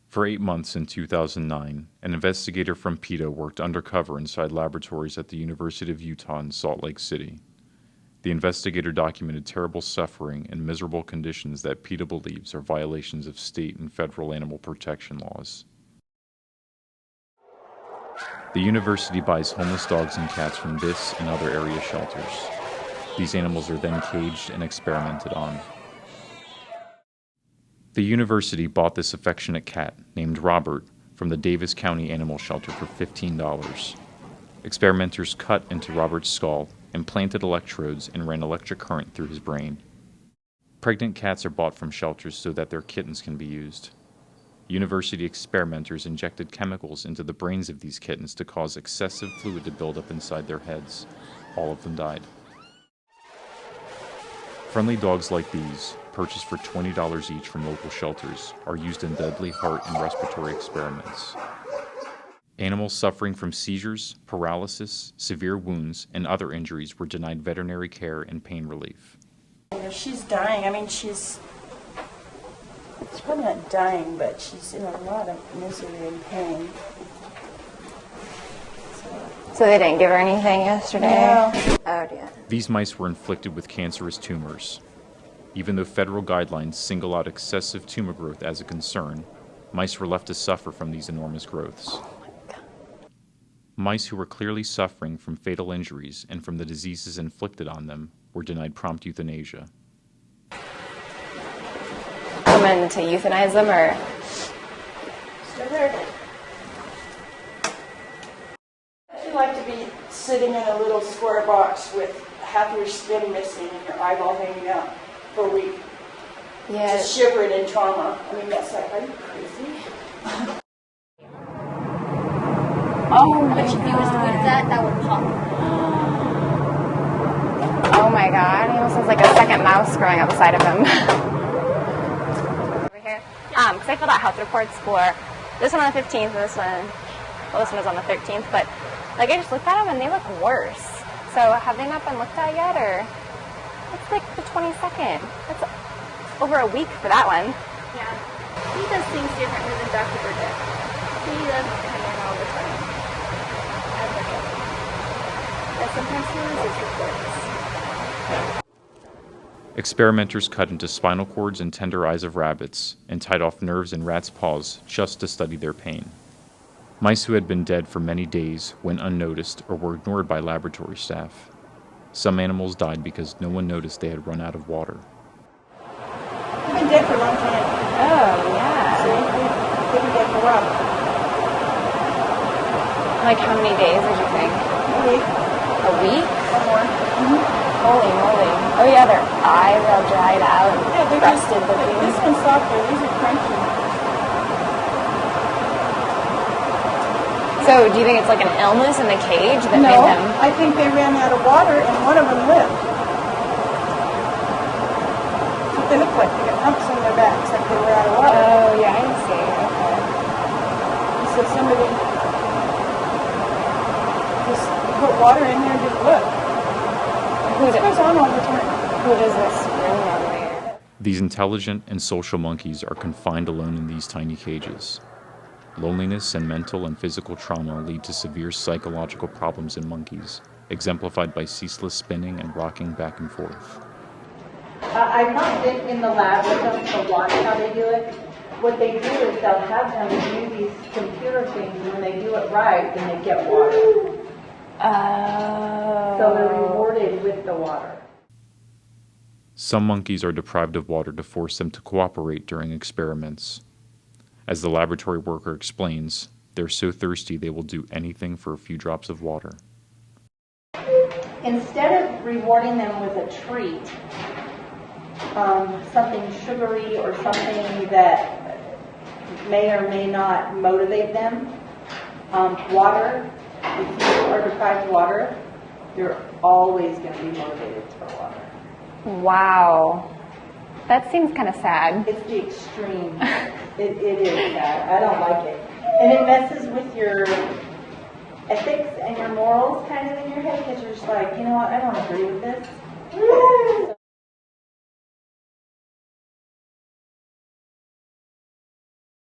For 8 months in 2009, an investigator from PETA worked undercover inside laboratories at the University of Utah in Salt Lake City. The investigator documented terrible suffering and miserable conditions that PETA believes are violations of state and federal animal protection laws. The university buys homeless dogs and cats from this and other area shelters. These animals are then caged and experimented on. The university bought this affectionate cat, named Robert, from the Davis County Animal Shelter for $15. Experimenters cut into Robert's skull, implanted electrodes, and ran electric current through his brain. Pregnant cats are bought from shelters so that their kittens can be used. University experimenters injected chemicals into the brains of these kittens to cause excessive fluid to build up inside their heads. All of them died. Friendly dogs like these, purchased for $20 each from local shelters, are used in deadly heart and respiratory experiments. Animals suffering from seizures, paralysis, severe wounds, and other injuries were denied veterinary care and pain relief. She's dying. I mean, she's probably not dying, but she's in a lot of misery and pain. So they didn't give her anything yesterday? No. Oh, dear. These mice were inflicted with cancerous tumors. Even though federal guidelines single out excessive tumor growth as a concern, mice were left to suffer from these enormous growths. Mice who were clearly suffering from fatal injuries and from the diseases inflicted on them were denied prompt euthanasia. Coming to euthanize them, or? Stay there. You like to be sitting in a little square box with half your skin missing and your eyeball hanging out for a week. Yeah. Just shivering in trauma. I mean, that's like, are you crazy? Oh my But if he was to eat that, that would pop. Oh my god, he almost has like a second mouse growing up beside of him. Over here. Because I filled out health reports for this one on the 15th and this one was on the 13th, but like I just looked at them and they look worse. So have they not been looked at yet, or? It's like the 22nd. That's over a week for that one. Yeah. He does things differently than Dr. Burdett. He doesn't come in all the time. But sometimes he loses reports. Experimenters cut into spinal cords and tender eyes of rabbits and tied off nerves in rats' paws just to study their pain. Mice who had been dead for many days went unnoticed or were ignored by laboratory staff. Some animals died because no one noticed they had run out of water. They've been dead for a long time. Oh, yeah. They've been dead for a while. Like how many days did you think? A week A week? or more. Holy moly. Oh yeah, their eyes all dried out and Yeah, they're just, rusted looking. this one's softer. These are crunchy. So do you think it's like an illness in the cage that made No, them? I think they ran out of water and one of them lived. That's what they look like. They got humps on their backs like they were out of water. Oh yeah, I see. Okay. So somebody just put water in there and just look. It goes on all the time. Who does this room normally? These intelligent and social monkeys are confined alone in these tiny cages. Loneliness and mental and physical trauma lead to severe psychological problems in monkeys, exemplified by ceaseless spinning and rocking back and forth. I've not been in the lab with them to watch how they do it. What they do is they'll have them do these computer things, and when they do it right, then they get water. Oh. So they're rewarded with the water. Some monkeys are deprived of water to force them to cooperate during experiments. As the laboratory worker explains, they're so thirsty they will do anything for a few drops of water. Instead of rewarding them with a treat, something sugary or something that may or may not motivate them, water, if you are deprived of water, you're always going to be motivated for water. Wow. That seems kind of sad. It's the extreme. It is sad. I don't like it. And it messes with your ethics and your morals kind of in your head because you're just like, you know what, I don't agree with this.